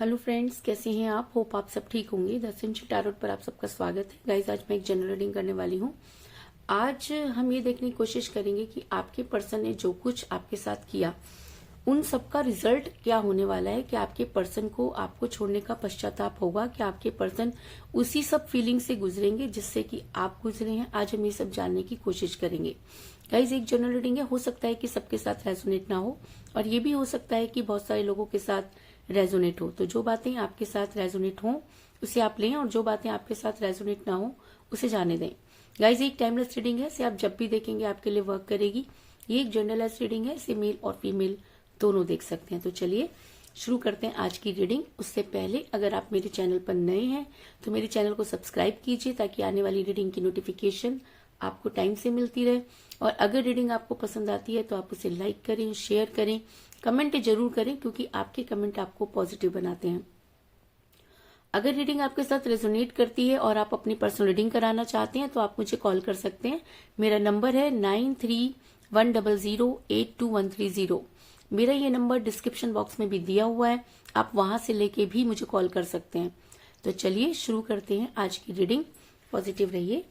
Hello friends, कैसे हैं आप? होप आप सब ठीक होंगे। द एसेंशियल टैरोट पर आप सबका स्वागत है। गाइस, आज मैं एक जनरल रीडिंग करने वाली हूँ। आज हम ये देखने की कोशिश करेंगे कि आपके पर्सन ने जो कुछ आपके साथ किया उन सब का रिजल्ट क्या होने वाला है। कि आपके पर्सन को आपको छोड़ने का पश्चाताप होगा, कि आपके पर्सन उसी सब फीलिंग से गुजरेंगे जिससे कि आप गुजरे हैं। आज हम ये सब जानने की कोशिश करेंगे। गाइज, एक जनरल रीडिंग है, हो सकता है कि सबके साथ रेजोनेट ना हो और ये भी हो सकता है कि बहुत सारे लोगों के साथ रेजोनेट हो। तो जो बातें आपके साथ रेजोनेट हो उसे आप लें और जो बातें आपके साथ रेजोनेट ना हो उसे जाने दें। गाइज, एक टाइमलेस रीडिंग है, इसे आप जब भी देखेंगे आपके लिए वर्क करेगी। ये एक जनरलाइज रीडिंग है, इसे मेल और फीमेल दोनों देख सकते हैं। तो चलिए शुरू करते हैं आज की रीडिंग। उससे पहले अगर आप मेरे चैनल पर नए हैं तो मेरे चैनल को सब्सक्राइब कीजिए ताकि आने वाली रीडिंग की नोटिफिकेशन आपको टाइम से मिलती रहे। और अगर रीडिंग आपको पसंद आती है तो आप उसे लाइक करें, शेयर करें, कमेंट जरूर करें क्योंकि आपके कमेंट आपको पॉजिटिव बनाते हैं। अगर रीडिंग आपके साथ रेजोनेट करती है और आप अपनी पर्सनल रीडिंग कराना चाहते हैं तो आप मुझे कॉल कर सकते हैं। मेरा नंबर है 9310082130। मेरा ये नंबर डिस्क्रिप्शन बॉक्स में भी दिया हुआ है, आप वहां से लेके भी मुझे कॉल कर सकते हैं। तो चलिए शुरू करते हैं आज की रीडिंग। पॉजिटिव रहिए।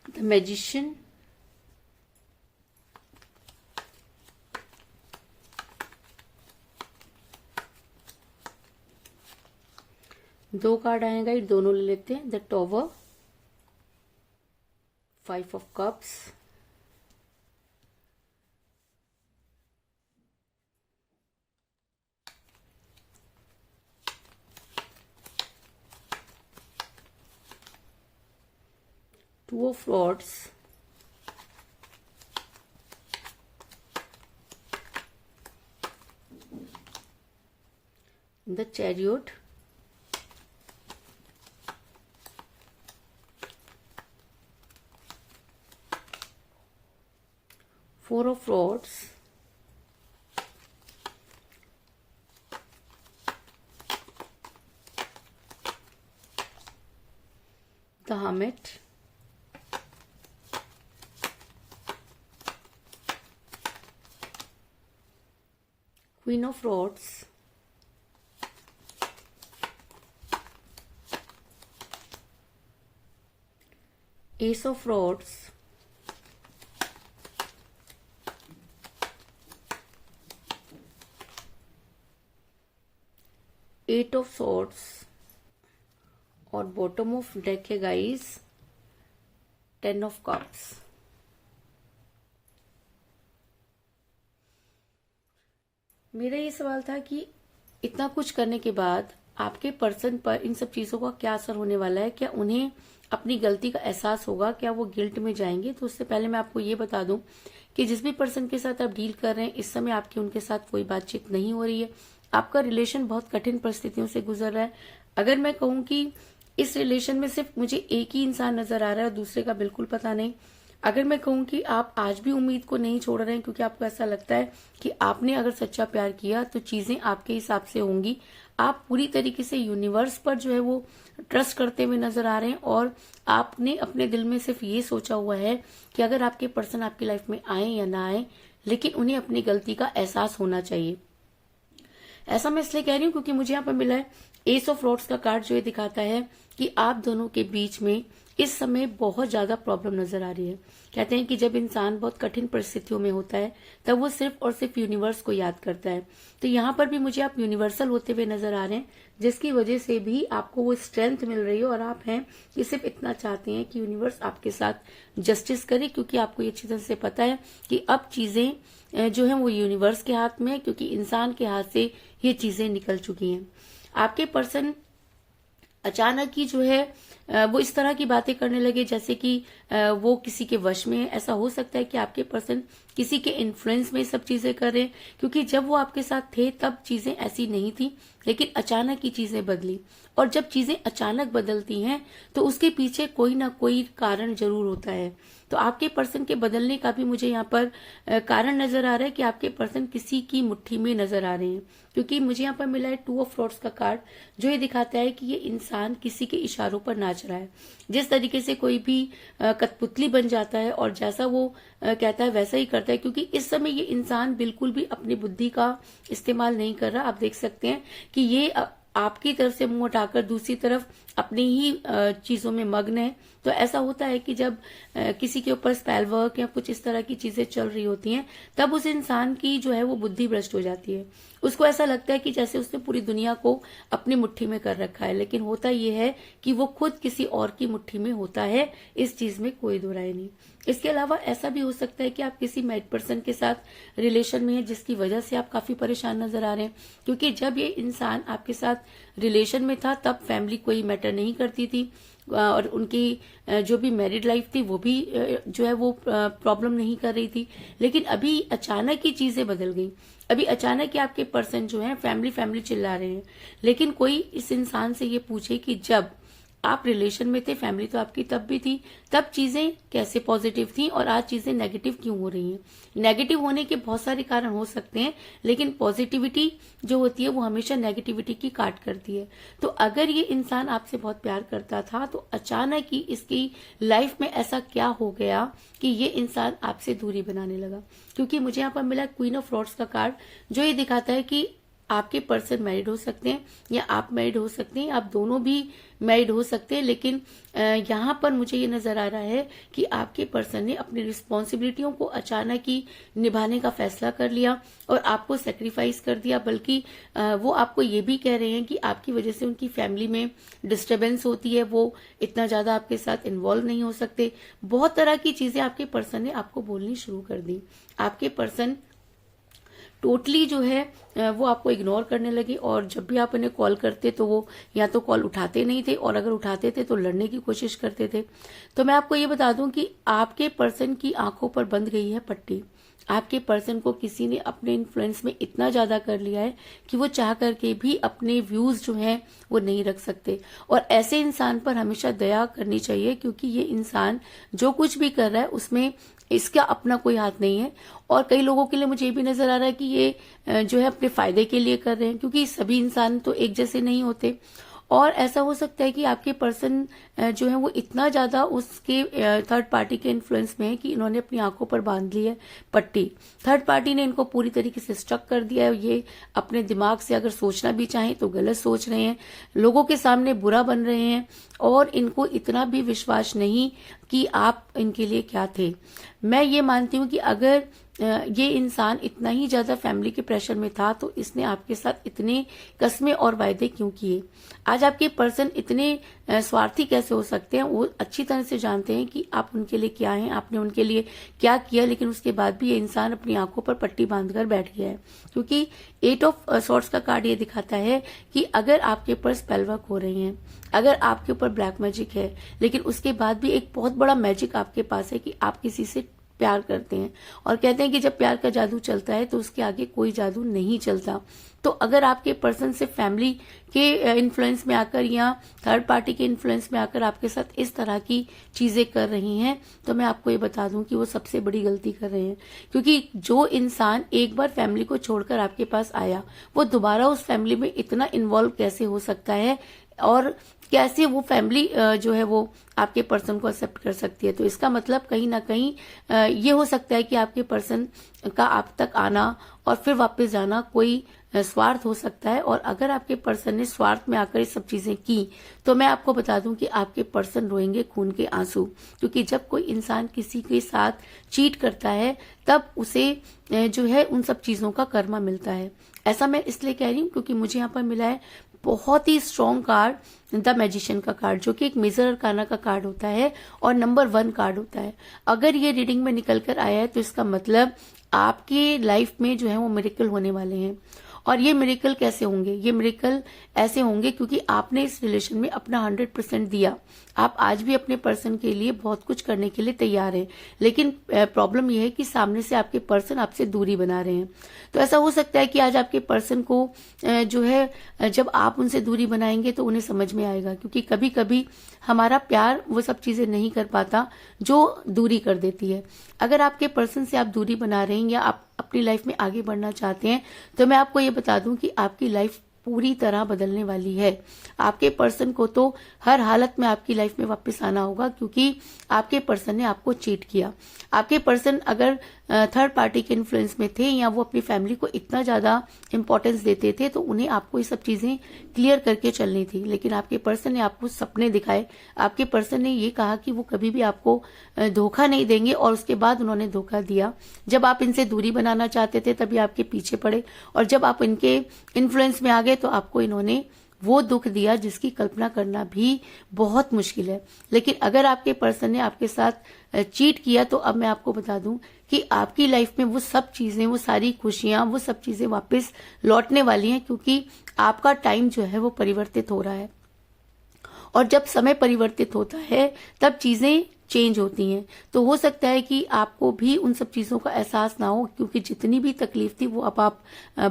द मैजिशियन, दो कार्ड आएगा, ये दोनों ले लेते हैं। The tower, 5 of cups, two of rods, the chariot, four of rods, the hermit, queen of rods, ace of rods, eight of swords और बॉटम ऑफ डेक है गाइस 10 ऑफ कप्स। मेरा ये सवाल था कि इतना कुछ करने के बाद आपके पर्सन पर इन सब चीजों का क्या असर होने वाला है। क्या उन्हें अपनी गलती का एहसास होगा? क्या वो गिल्ट में जाएंगे? तो उससे पहले मैं आपको ये बता दूं कि जिस भी पर्सन के साथ आप डील कर रहे हैं इस समय आपकी उनके साथ कोई बातचीत नहीं हो रही है। आपका रिलेशन बहुत कठिन परिस्थितियों से गुजर रहा है। अगर मैं कहूं कि इस रिलेशन में सिर्फ मुझे एक ही इंसान नजर आ रहा है और दूसरे का बिल्कुल पता नहीं। अगर मैं कहूं कि आप आज भी उम्मीद को नहीं छोड़ रहे हैं क्योंकि आपको ऐसा लगता है कि आपने अगर सच्चा प्यार किया तो चीजें आपके हिसाब से होंगी। आप पूरी तरीके से यूनिवर्स पर जो है वो ट्रस्ट करते हुए नजर आ रहे हैं और आपने अपने दिल में सिर्फ ये सोचा हुआ है कि अगर आपके पर्सन आपकी लाइफ में आए या ना आए लेकिन उन्हें अपनी गलती का एहसास होना चाहिए। ऐसा मैं इसलिए कह रही हूँ क्योंकि मुझे यहाँ पर मिला है एस ऑफ रॉड्स का कार्ड, जो ये दिखाता है कि आप दोनों के बीच में इस समय बहुत ज्यादा प्रॉब्लम नजर आ रही है। कहते हैं कि जब इंसान बहुत कठिन परिस्थितियों में होता है तब वो सिर्फ और सिर्फ यूनिवर्स को याद करता है। तो यहाँ पर भी मुझे आप यूनिवर्सल होते हुए नजर आ रहे हैं जिसकी वजह से भी आपको वो स्ट्रेंथ मिल रही है और आप हैं कि सिर्फ इतना चाहते हैं कि यूनिवर्स आपके साथ जस्टिस करे, क्योंकि आपको ये अच्छी तरह से पता है कि अब चीजें जो है वो यूनिवर्स के हाथ में है, क्योंकि इंसान के हाथ से ये चीजें निकल चुकी हैं। आपके पर्सन अचानक ही जो है वो इस तरह की बातें करने लगे जैसे कि वो किसी के वश में है। ऐसा हो सकता है कि आपके पर्सन किसी के इन्फ्लुएंस में सब चीजें कर रहे हैं, क्योंकि जब वो आपके साथ थे तब चीजें ऐसी नहीं थी, लेकिन अचानक ही चीजें बदली। और जब चीजें अचानक बदलती हैं तो उसके पीछे कोई ना कोई कारण जरूर होता है। तो आपके पर्सन के बदलने का भी मुझे यहाँ पर कारण नजर आ रहा है कि आपके पर्सन किसी की मुट्ठी में नजर आ रहे हैं, क्योंकि मुझे यहाँ पर मिला है 2 ऑफ फ्रॉड्स का कार्ड, जो ये दिखाता है कि ये इंसान किसी के इशारों पर नाच रहा है। जिस तरीके से कोई भी कठपुतली बन जाता है और जैसा वो कहता है वैसा ही करता है, क्योंकि इस समय ये इंसान बिल्कुल भी अपनी बुद्धि का इस्तेमाल नहीं कर रहा। आप देख सकते हैं कि ये आपकी तरफ से मुंह उठाकर दूसरी तरफ अपनी ही चीजों में मग्न है। तो ऐसा होता है कि जब किसी के ऊपर स्पेल वर्क या कुछ इस तरह की चीजें चल रही होती हैं, तब उस इंसान की जो है वो बुद्धि भ्रष्ट हो जाती है। उसको ऐसा लगता है कि जैसे उसने पूरी दुनिया को अपनी मुट्ठी में कर रखा है, लेकिन होता ये है कि वो खुद किसी और की मुट्ठी में होता है। इस चीज में कोई दो राय नहीं। इसके अलावा ऐसा भी हो सकता है कि आप किसी मैरिड पर्सन के साथ रिलेशन में हैं, जिसकी वजह से आप काफी परेशान नजर आ रहे हैं, क्योंकि जब ये इंसान आपके साथ रिलेशन में था तब फैमिली कोई मैटर नहीं करती थी और उनकी जो भी मैरिड लाइफ थी वो भी जो है वो प्रॉब्लम नहीं कर रही थी। लेकिन अभी अचानक ही चीजें बदल गई। अभी अचानक ही आपके पर्सन जो है फैमिली फैमिली चिल्ला रहे हैं। लेकिन कोई इस इंसान से ये पूछे कि जब आप रिलेशन में थे, फैमिली तो आपकी तब भी थी, तब चीजें कैसे पॉजिटिव थी और आज चीजें नेगेटिव क्यों हो रही हैं? नेगेटिव होने के बहुत सारे कारण हो सकते हैं, लेकिन पॉजिटिविटी जो होती है वो हमेशा नेगेटिविटी की काट करती है। तो अगर ये इंसान आपसे बहुत प्यार करता था तो अचानक ही इसकी लाइफ में ऐसा क्या हो गया कि ये इंसान आपसे दूरी बनाने लगा? क्योंकि मुझे यहाँ पर मिला क्वीन ऑफ फ्रॉड्स का कार्ड, जो ये दिखाता है कि आपके पर्सन मैरिड हो सकते हैं या आप मैरिड हो सकते हैं, आप दोनों भी मैरिड हो सकते हैं। लेकिन यहाँ पर मुझे ये नजर आ रहा है कि आपके पर्सन ने अपनी रिस्पॉन्सिबिलिटियों को अचानक ही निभाने का फैसला कर लिया और आपको सेक्रीफाइस कर दिया। बल्कि वो आपको ये भी कह रहे हैं कि आपकी वजह से उनकी फैमिली में डिस्टर्बेंस होती है, वो इतना ज्यादा आपके साथ इन्वॉल्व नहीं हो सकते। बहुत तरह की चीजें आपके पर्सन ने आपको बोलनी शुरू कर दी। आपके पर्सन टोटली जो है वो आपको इग्नोर करने लगे और जब भी आप उन्हें कॉल करते तो वो या तो कॉल उठाते नहीं थे और अगर उठाते थे तो लड़ने की कोशिश करते थे। तो मैं आपको ये बता दूं कि आपके पर्सन की आंखों पर बंध गई है पट्टी। आपके पर्सन को किसी ने अपने इन्फ्लुएंस में इतना ज्यादा कर लिया है कि वो चाह करके भी अपने व्यूज जो हैं वो नहीं रख सकते। और ऐसे इंसान पर हमेशा दया करनी चाहिए, क्योंकि ये इंसान जो कुछ भी कर रहा है उसमें इसका अपना कोई हाथ नहीं है। और कई लोगों के लिए मुझे ये भी नजर आ रहा है कि ये जो है अपने फायदे के लिए कर रहे हैं, क्योंकि सभी इंसान तो एक जैसे नहीं होते। और ऐसा हो सकता है कि आपके पर्सन जो है वो इतना ज्यादा उसके थर्ड पार्टी के इन्फ्लुएंस में है कि इन्होंने अपनी आंखों पर बांध ली है पट्टी। थर्ड पार्टी ने इनको पूरी तरीके से स्ट्रक कर दिया है। ये अपने दिमाग से अगर सोचना भी चाहें तो गलत सोच रहे हैं, लोगों के सामने बुरा बन रहे हैं और इनको इतना भी विश्वास नहीं कि आप इनके लिए क्या थे। मैं ये मानती हूँ कि अगर ये इंसान इतना ही ज्यादा फैमिली के प्रेशर में था तो इसने आपके साथ इतने कस्में और वायदे क्यों किए? आज आपके पर्सन इतने स्वार्थी कैसे हो सकते हैं? वो अच्छी तरह से जानते हैं कि आप उनके लिए क्या हैं, आपने उनके लिए क्या किया, लेकिन उसके बाद भी ये इंसान अपनी आंखों पर पट्टी बांधकर बैठ गया है। क्योंकि 8 ऑफ सॉर्ड्स का कार्ड ये दिखाता है कि अगर आपके ऊपर स्पेल वर्क हो रही है, अगर आपके ऊपर ब्लैक मैजिक है, लेकिन उसके बाद भी एक बहुत बड़ा मैजिक आपके पास है कि आप किसी से प्यार करते हैं और कहते हैं कि जब प्यार का जादू चलता है तो उसके आगे कोई जादू नहीं चलता। तो अगर आपके पर्सन से फैमिली के इन्फ्लुएंस में आकर या थर्ड पार्टी के इन्फ्लुएंस में आकर आपके साथ इस तरह की चीजें कर रही हैं, तो मैं आपको ये बता दूं कि वो सबसे बड़ी गलती कर रहे हैं। क्योंकि जो इंसान एक बार फैमिली को छोड़कर आपके पास आया, वो दोबारा उस फैमिली में इतना इन्वॉल्व कैसे हो सकता है और कैसे वो फैमिली जो है वो आपके पर्सन को एक्सेप्ट कर सकती है? तो इसका मतलब कहीं ना कहीं ये हो सकता है कि आपके पर्सन का आप तक आना और फिर वापस जाना कोई स्वार्थ हो सकता है। और अगर आपके पर्सन ने स्वार्थ में आकर ये सब चीजें की तो मैं आपको बता दूं कि आपके पर्सन रोएंगे खून के आंसू। क्योंकि जब कोई इंसान किसी के साथ चीट करता है तब उसे जो है उन सब चीजों का कर्मा मिलता है। ऐसा मैं इसलिए कह रही हूँ क्योंकि मुझे यहाँ पर मिला है बहुत ही स्ट्रॉन्ग कार्ड द मैजिशियन का कार्ड, जो कि एक मेजर अरकाना का कार्ड होता है और नंबर 1 कार्ड होता है। अगर ये रीडिंग में निकल कर आया है तो इसका मतलब आपके लाइफ में जो है वो मिरेकल होने वाले हैं। और ये मिरेकल कैसे होंगे? ये मिरेकल ऐसे होंगे क्योंकि आपने इस रिलेशन में अपना 100% दिया। आप आज भी अपने पर्सन के लिए बहुत कुछ करने के लिए तैयार हैं, लेकिन प्रॉब्लम यह है कि सामने से आपके पर्सन आपसे दूरी बना रहे हैं। तो ऐसा हो सकता है कि आज आपके पर्सन को जो है जब आप उनसे दूरी बनाएंगे तो उन्हें समझ में आएगा, क्योंकि कभी कभी हमारा प्यार वो सब चीजें नहीं कर पाता जो दूरी कर देती है। अगर आपके पर्सन से आप दूरी बना रहे हैं या आप अपनी लाइफ में आगे बढ़ना चाहते हैं, तो मैं आपको ये बता दूं कि आपकी लाइफ पूरी तरह बदलने वाली है। आपके पर्सन को तो हर हालत में आपकी लाइफ में वापस आना होगा, क्योंकि आपके पर्सन ने आपको चीट किया। आपके पर्सन अगर थर्ड पार्टी के इन्फ्लुएंस में थे या वो अपनी फैमिली को इतना ज्यादा इंपॉर्टेंस देते थे, तो उन्हें आपको ये सब चीजें क्लियर करके चलनी थी। लेकिन आपके पर्सन ने आपको सपने दिखाए, आपके पर्सन ने ये कहा कि वो कभी भी आपको धोखा नहीं देंगे, और उसके बाद उन्होंने धोखा दिया। जब आप इनसे दूरी बनाना चाहते थे तभी आपके पीछे पड़े, और जब आप इनके इन्फ्लुएंस में आ गए तो आपको इन्होंने वो दुख दिया जिसकी कल्पना करना भी बहुत मुश्किल है। लेकिन अगर आपके पर्सन ने आपके साथ चीट किया, तो अब मैं आपको बता दूं कि आपकी लाइफ में वो सब चीजें, वो सारी खुशियां, वो सब चीजें वापस लौटने वाली हैं, क्योंकि आपका टाइम जो है वो परिवर्तित हो रहा है। और जब समय परिवर्तित होता है तब चीजें चेंज होती हैं। तो हो सकता है कि आपको भी उन सब चीजों का एहसास ना हो, क्योंकि जितनी भी तकलीफ थी वो अब आप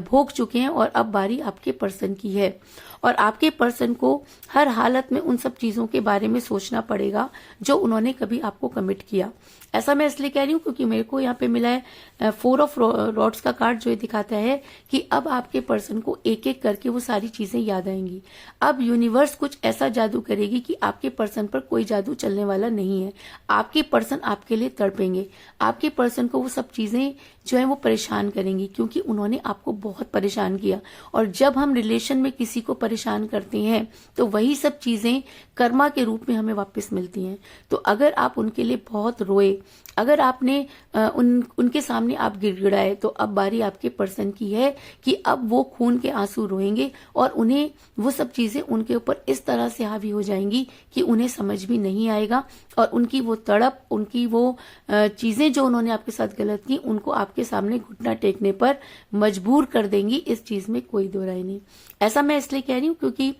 भोग चुके हैं, और अब बारी आपके पर्सन की है। और आपके पर्सन को हर हालत में उन सब चीजों के बारे में सोचना पड़ेगा जो उन्होंने कभी आपको कमिट किया। ऐसा मैं इसलिए कह रही हूँ क्योंकि मेरे को यहाँ पे मिला है 4 ऑफ रॉड्स का कार्ड, जो ये दिखाता है कि अब आपके पर्सन को एक एक करके वो सारी चीजें याद आएंगी। अब यूनिवर्स कुछ ऐसा जादू करेगी कि आपके पर्सन पर कोई जादू चलने वाला नहीं है। आपके पर्सन आपके लिए तड़पेंगे, आपके पर्सन को वो सब चीजें जो है वो परेशान करेंगी, क्योंकि उन्होंने आपको बहुत परेशान किया। और जब हम रिलेशन में किसी को परेशान करते हैं तो वही सब चीजें कर्मा के रूप में हमें वापस मिलती हैं। तो अगर आप उनके लिए बहुत रोए, अगर आपने उनके सामने आप गिड़गिड़ाए, तो अब बारी आपके पर्सन की है कि अब वो खून के आंसू रोएंगे, और उन्हें वो सब चीजें उनके ऊपर इस तरह से हावी हो जाएंगी कि उन्हें समझ भी नहीं आएगा, और उनकी वो तड़प, उनकी वो चीजें जो उन्होंने आपके साथ गलत की, उनको आपके सामने घुटना टेकने पर मजबूर कर देंगी। इस चीज में कोई दो राय नहीं। ऐसा मैं इसलिए कह रही हूँ क्योंकि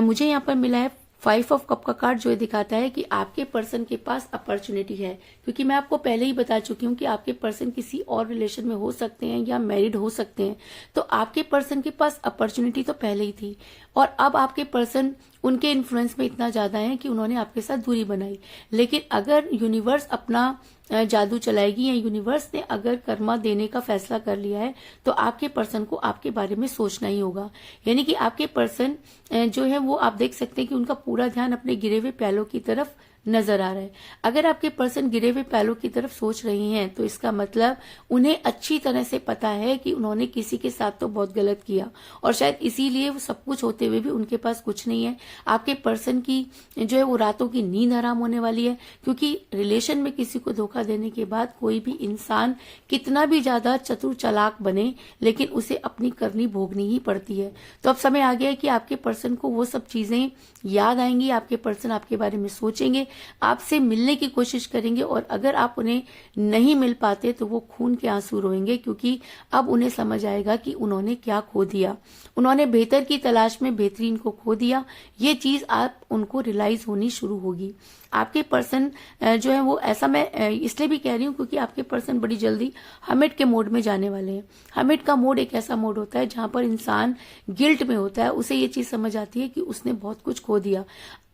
मुझे यहाँ पर मिला है 5 ऑफ कप का कार्ड, जो ये दिखाता है कि आपके पर्सन के पास अपॉर्चुनिटी है। क्योंकि मैं आपको पहले ही बता चुकी हूँ कि आपके पर्सन किसी और रिलेशन में हो सकते हैं या मैरिड हो सकते हैं, तो आपके पर्सन के पास अपॉर्चुनिटी तो पहले ही थी, और अब आपके पर्सन उनके इन्फ्लुएंस में इतना ज्यादा है कि उन्होंने आपके साथ दूरी बनाई। लेकिन अगर यूनिवर्स अपना जादू चलाएगी, या यूनिवर्स ने अगर कर्मा देने का फैसला कर लिया है, तो आपके पर्सन को आपके बारे में सोचना ही होगा। यानी कि आपके पर्सन जो है वो आप देख सकते हैं कि उनका पूरा ध्यान अपने गिरे हुए पैलों की तरफ नजर आ रहा है। अगर आपके पर्सन गिरे हुए पैलों की तरफ सोच रहे हैं, तो इसका मतलब उन्हें अच्छी तरह से पता है कि उन्होंने किसी के साथ तो बहुत गलत किया, और शायद इसीलिए वो सब कुछ होते हुए भी उनके पास कुछ नहीं है। आपके पर्सन की जो है वो रातों की नींद हराम होने वाली है, क्योंकि रिलेशन में किसी को धोखा देने के बाद कोई भी इंसान कितना भी ज्यादा चतुर चालाक बने, लेकिन उसे अपनी करनी भोगनी ही पड़ती है। तो अब समय आ गया है कि आपके पर्सन को वो सब चीजें याद आएंगी, आपके पर्सन आपके बारे में सोचेंगे, आपसे मिलने की कोशिश करेंगे, और अगर आप उन्हें नहीं मिल पाते तो वो खून के आंसू रोएंगे, क्योंकि अब उन्हें समझ आएगा कि उन्होंने क्या खो दिया। उन्होंने बेहतर की तलाश में बेहतरीन को खो दिया। ये चीज आप उनको रियलाइज होनी शुरू होगी। आपके पर्सन जो है वो, ऐसा मैं इसलिए भी कह रही हूँ क्योंकि आपके पर्सन बड़ी जल्दी हमिट के मोड में जाने वाले हैं। हमिट का मोड एक ऐसा मोड होता है जहां पर इंसान गिल्ट में होता है, उसे ये चीज समझ आती है कि उसने बहुत कुछ खो दिया।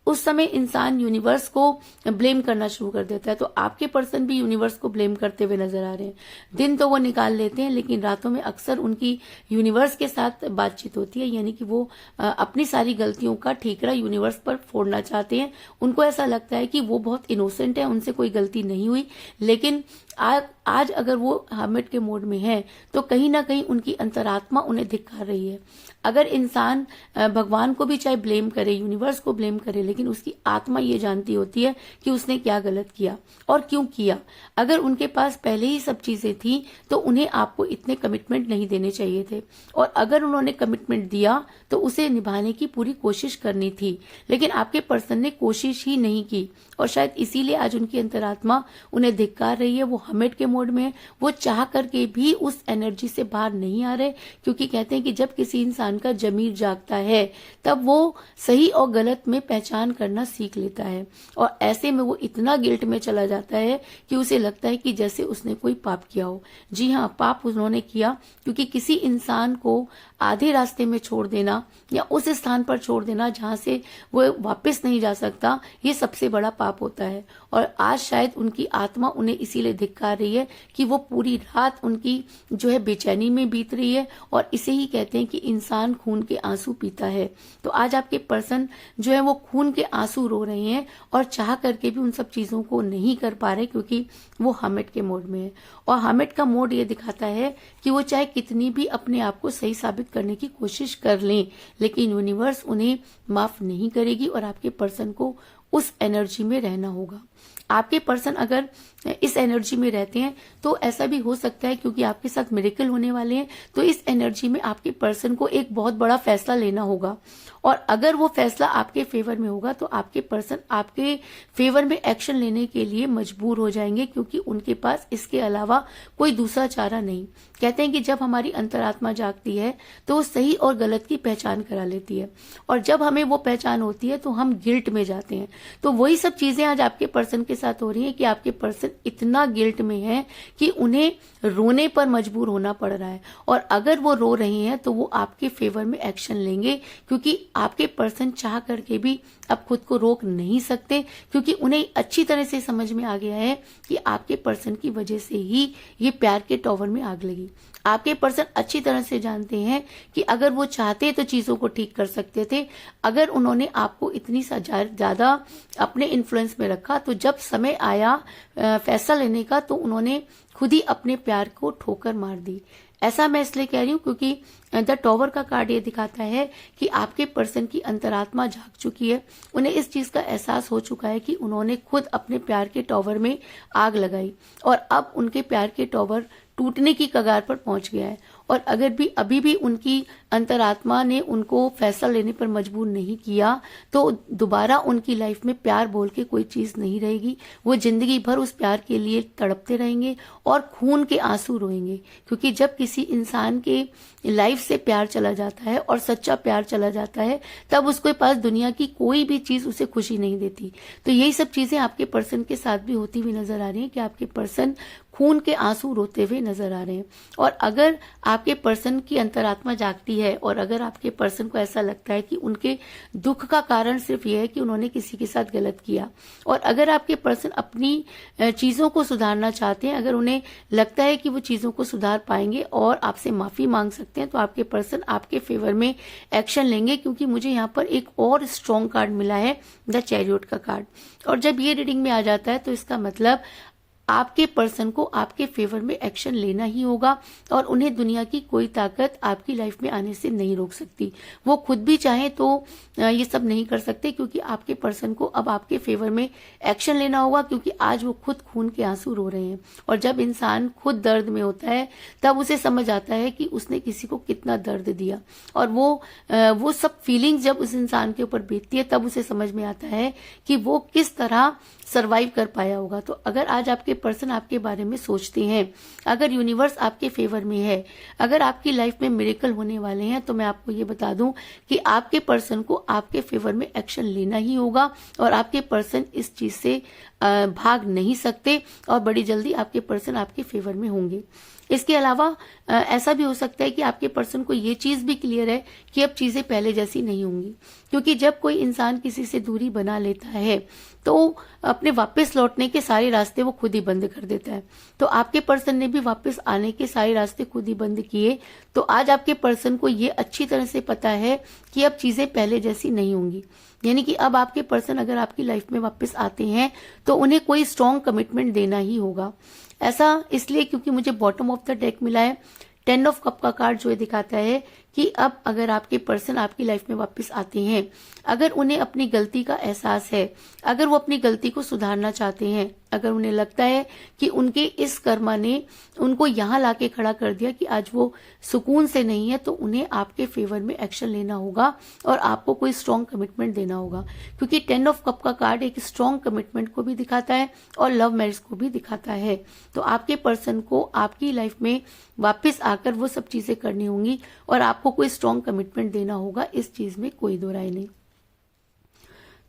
उस समय इंसान यूनिवर्स को ब्लेम करना शुरू कर देता है। तो आपके पर्सन भी यूनिवर्स को ब्लेम करते हुए नजर आ रहे हैं। दिन तो वो निकाल लेते हैं, लेकिन रातों में अक्सर उनकी यूनिवर्स के साथ बातचीत होती है, यानी कि वो अपनी सारी गलतियों का ठीकरा यूनिवर्स पर फोड़ना चाहते हैं। उनको ऐसा लगता है कि वो बहुत इनोसेंट है, उनसे कोई गलती नहीं हुई, लेकिन आज अगर वो हमिट के मोड में है तो कहीं ना कहीं उनकी अंतरात्मा उन्हें धिक्कार रही है। अगर इंसान भगवान को भी चाहे ब्लेम करे, यूनिवर्स को ब्लेम करे, लेकिन उसकी आत्मा ये जानती होती है कि उसने क्या गलत किया और क्यों किया। अगर उनके पास पहले ही सब चीजें थी तो उन्हें आपको इतने कमिटमेंट नहीं देने चाहिए थे, और अगर उन्होंने कमिटमेंट दिया तो उसे निभाने की पूरी कोशिश करनी थी। लेकिन आपके पर्सन ने कोशिश ही नहीं की, और शायद इसीलिए आज उनकी अंतरात्मा उन्हें धिक्कार रही है। वो हमेट के मोड में है, वो चाह करके भी उस एनर्जी से बाहर नहीं आ रहे, क्योंकि कहते हैं कि जब किसी इंसान का जमीर जागता है तब वो सही और गलत में पहचान करना सीख लेता है, और ऐसे में वो इतना गिल्ट में चला जाता है कि उसे लगता है कि जैसे उसने कोई पाप किया हो। जी हाँ, पाप उन्होंने किया, क्योंकि किसी इंसान को आधे रास्ते में छोड़ देना या उस स्थान पर छोड़ देना जहां से वो वापस नहीं जा सकता, ये सबसे बड़ा पाप होता है। और आज शायद उनकी आत्मा उन्हें इसीलिए धिक्कार रही है कि वो पूरी रात उनकी जो है बेचैनी में बीत रही है, और इसे ही कहते हैं कि इंसान खून के आंसू पीता है। तो आज आपके पर्सन जो है वो खून के आंसू रो रहे हैं, और चाह करके भी उन सब चीजों को नहीं कर पा रहे, क्योंकि वो हमेट के मोड में है। और हमेट का मोड ये दिखाता है कि वो चाहे कितनी भी अपने आप को सही साबित करने की कोशिश कर लें, लेकिन यूनिवर्स उन्हें माफ नहीं करेगी, और आपके पर्सन को उस एनर्जी में रहना होगा। आपके पर्सन अगर इस एनर्जी में रहते हैं तो ऐसा भी हो सकता है, क्योंकि आपके साथ मिरेकल होने वाले हैं, तो इस एनर्जी में आपके पर्सन को एक बहुत बड़ा फैसला लेना होगा, और अगर वो फैसला आपके फेवर में होगा तो आपके पर्सन आपके फेवर में एक्शन लेने के लिए मजबूर हो जाएंगे, क्योंकि उनके पास इसके अलावा कोई दूसरा चारा नहीं। कहते हैं कि जब हमारी अंतरात्मा जागती है तो वो सही और गलत की पहचान करा लेती है, और जब हमें वो पहचान होती है तो हम गिल्ट में जाते हैं। तो वही सब चीजें आज आपके पर्सन के साथ हो रही हैं कि आपके पर्सन इतना गिल्ट में है कि उन्हें रोने पर मजबूर होना पड़ रहा है, और अगर वो रो रही हैं तो वो आपके फेवर में एक्शन लेंगे, क्योंकि आपके पर्सन चाह करके भी अब खुद को रोक नहीं सकते, क्योंकि उन्हें अच्छी तरह से समझ में आ गया है कि आपके पर्सन की वजह से ही ये प्यार के टॉवर में आग लगी। आपके पर्सन अच्छी तरह से जानते हैं कि अगर वो चाहते तो चीजों को ठीक कर सकते थे। अगर उन्होंने आपको इतनी ज्यादा अपने इन्फ्लुएंस में रखा, तो जब समय आया फैसला लेने का तो उन्होंने खुद ही अपने प्यार को ठोकर मार दी। ऐसा मैं इसलिए कह रही हूँ क्योंकि द टॉवर का कार्ड ये दिखाता है कि आपके पर्सन की अंतरात्मा जाग चुकी है। उन्हें इस चीज का एहसास हो चुका है कि उन्होंने खुद अपने प्यार के टॉवर में आग लगाई, और अब उनके प्यार के टॉवर टूटने की कगार पर पहुंच गया है। और अगर भी अभी भी उनकी अंतरात्मा ने उनको फैसला लेने पर मजबूर नहीं किया, तो दोबारा उनकी लाइफ में प्यार बोल के कोई चीज नहीं रहेगी। वो जिंदगी भर उस प्यार के लिए तड़पते रहेंगे और खून के आंसू रोएंगे, क्योंकि जब किसी इंसान के लाइफ से प्यार चला जाता है और सच्चा प्यार चला जाता है, तब उसके पास दुनिया की कोई भी चीज उसे खुशी नहीं देती। तो यही सब चीजें आपके पर्सन के साथ भी होती हुई नजर आ रही हैं कि आपके पर्सन खून के आंसू रोते हुए नजर आ रहे हैं। और अगर आपके पर्सन की अंतरात्मा जागती है, और अगर आपके पर्सन को ऐसा लगता है कि उनके दुख का कारण सिर्फ यह है कि उन्होंने किसी के साथ गलत किया, और अगर आपके पर्सन अपनी चीजों को सुधारना चाहते हैं, अगर उन्हें लगता है कि वो चीजों को सुधार पाएंगे और आपसे माफी मांग सकते हैं, तो आपके पर्सन आपके फेवर में एक्शन लेंगे। क्योंकि मुझे यहाँ पर एक और स्ट्रॉन्ग कार्ड मिला है, द चैरियट का कार्ड, और जब ये रीडिंग में आ जाता है तो इसका मतलब आपके पर्सन को आपके फेवर में एक्शन लेना ही होगा, और उन्हें दुनिया की कोई ताकत आपकी लाइफ में आने से नहीं रोक सकती। वो खुद भी चाहे तो ये सब नहीं कर सकते, क्योंकि आपके पर्सन को अब आपके फेवर में एक्शन लेना होगा, क्योंकि आज वो खुद खून के आंसू रो रहे हैं। और जब इंसान खुद दर्द में होता है तब उसे समझ आता है कि उसने किसी को कितना दर्द दिया, और वो सब फीलिंग्स जब उस इंसान के ऊपर बीतती है तब उसे समझ में आता है कि वो किस तरह सरवाइव कर पाया होगा। तो अगर आज आपके पर्सन आपके बारे में सोचते हैं, अगर यूनिवर्स आपके फेवर में है, अगर आपकी लाइफ में मिरेकल होने वाले हैं, तो मैं आपको ये बता दूं कि आपके पर्सन को आपके फेवर में एक्शन लेना ही होगा, और आपके पर्सन इस चीज से भाग नहीं सकते, और बड़ी जल्दी आपके पर्सन आपके फेवर में होंगे। इसके अलावा ऐसा भी हो सकता है कि आपके पर्सन को ये चीज भी क्लियर है कि अब चीजें पहले जैसी नहीं होंगी, क्योंकि जब कोई इंसान किसी से दूरी बना लेता है तो अपने वापस लौटने के सारे रास्ते वो खुद ही बंद कर देता है। तो आपके पर्सन ने भी वापस आने के सारे रास्ते खुद ही बंद किए। तो आज आपके पर्सन को ये अच्छी तरह से पता है कि अब चीजें पहले जैसी नहीं होंगी, यानी कि अब आपके पर्सन अगर आपकी लाइफ में वापस आते हैं तो उन्हें कोई स्ट्रॉन्ग कमिटमेंट देना ही होगा। ऐसा इसलिए क्योंकि मुझे बॉटम ऑफ द डेक मिला है 10 ऑफ कप का कार्ड, जो दिखाता है कि अब अगर आपके पर्सन आपकी लाइफ में वापस आते हैं, अगर उन्हें अपनी गलती का एहसास है, अगर वो अपनी गलती को सुधारना चाहते हैं, अगर उन्हें लगता है कि उनके इस कर्मा ने उनको यहाँ लाके खड़ा कर दिया कि आज वो सुकून से नहीं है, तो उन्हें आपके फेवर में एक्शन लेना होगा और आपको कोई स्ट्रॉन्ग कमिटमेंट देना होगा। क्योंकि 10 ऑफ कप का कार्ड एक स्ट्रॉन्ग कमिटमेंट को भी दिखाता है और लव मैरिज को भी दिखाता है। तो आपके पर्सन को आपकी लाइफ में वापस आकर वो सब चीजें करनी होंगी और आपको कोई स्ट्रॉन्ग कमिटमेंट देना होगा, इस चीज में कोई दो राय नहीं।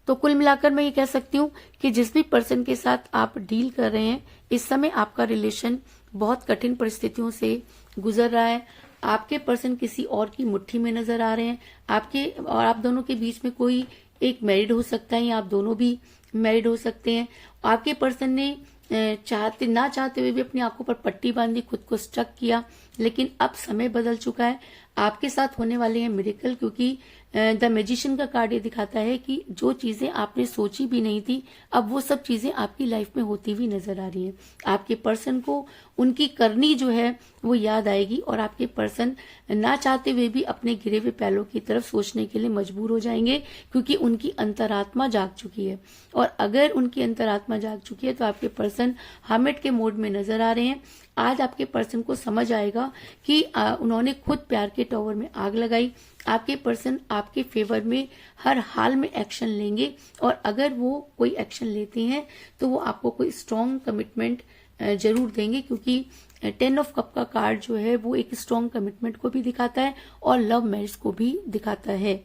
तो कुल मिलाकर मैं ये कह सकती हूँ कि जिस भी पर्सन के साथ आप डील कर रहे हैं, इस समय आपका रिलेशन बहुत कठिन परिस्थितियों से गुजर रहा है। आपके पर्सन किसी और की मुट्ठी में नजर आ रहे हैं। आपके और आप दोनों के बीच में कोई एक मैरिड हो सकता है या आप दोनों भी मैरिड हो सकते हैं। आपके पर्सन ने चाहते ना चाहते हुए भी अपनी आंखों पर पट्टी बांधी, खुद को स्टक किया, लेकिन अब समय बदल चुका है। आपके साथ होने वाले हैं मिरेकल, क्योंकि द मैजिशियन का कार्ड ये दिखाता है कि जो चीजें आपने सोची भी नहीं थी, अब वो सब चीजें आपकी लाइफ में होती हुई नजर आ रही हैं। आपके पर्सन को उनकी करनी जो है वो याद आएगी और आपके पर्सन ना चाहते हुए भी अपने गिरे हुए पैलों की तरफ सोचने के लिए मजबूर हो जाएंगे, क्योंकि उनकी अंतरात्मा जाग चुकी है। और अगर उनकी अंतरात्मा जाग चुकी है तो आपके पर्सन हर्मिट के मोड में नजर आ रहे हैं। आज आपके पर्सन को समझ आएगा कि उन्होंने खुद प्यार के टॉवर में आग लगाई। आपके पर्सन आपके फेवर में हर हाल में एक्शन लेंगे और अगर वो कोई एक्शन लेते हैं तो वो आपको कोई स्ट्रॉन्ग कमिटमेंट जरूर देंगे, क्योंकि 10 ऑफ कप का कार्ड जो है वो एक स्ट्रॉन्ग कमिटमेंट को भी दिखाता है और लव मैरिज को भी दिखाता है।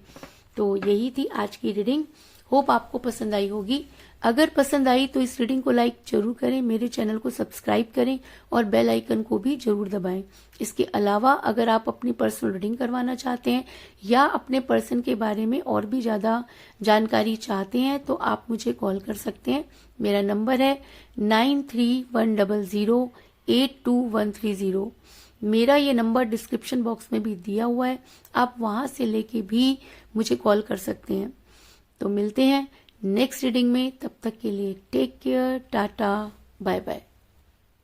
तो यही थी आज की रीडिंग। होप आपको पसंद आई होगी। अगर पसंद आई तो इस रीडिंग को लाइक जरूर करें, मेरे चैनल को सब्सक्राइब करें और बेल आइकन को भी जरूर दबाएं। इसके अलावा अगर आप अपनी पर्सनल रीडिंग करवाना चाहते हैं या अपने पर्सन के बारे में और भी ज्यादा जानकारी चाहते हैं तो आप मुझे कॉल कर सकते हैं। मेरा नंबर है 9310082130। मेरा ये नंबर डिस्क्रिप्शन बॉक्स में भी दिया हुआ है, आप वहां से लेके भी मुझे कॉल कर सकते हैं। तो मिलते हैं नेक्स्ट रीडिंग में, तब तक के लिए take care, tata, bye bye.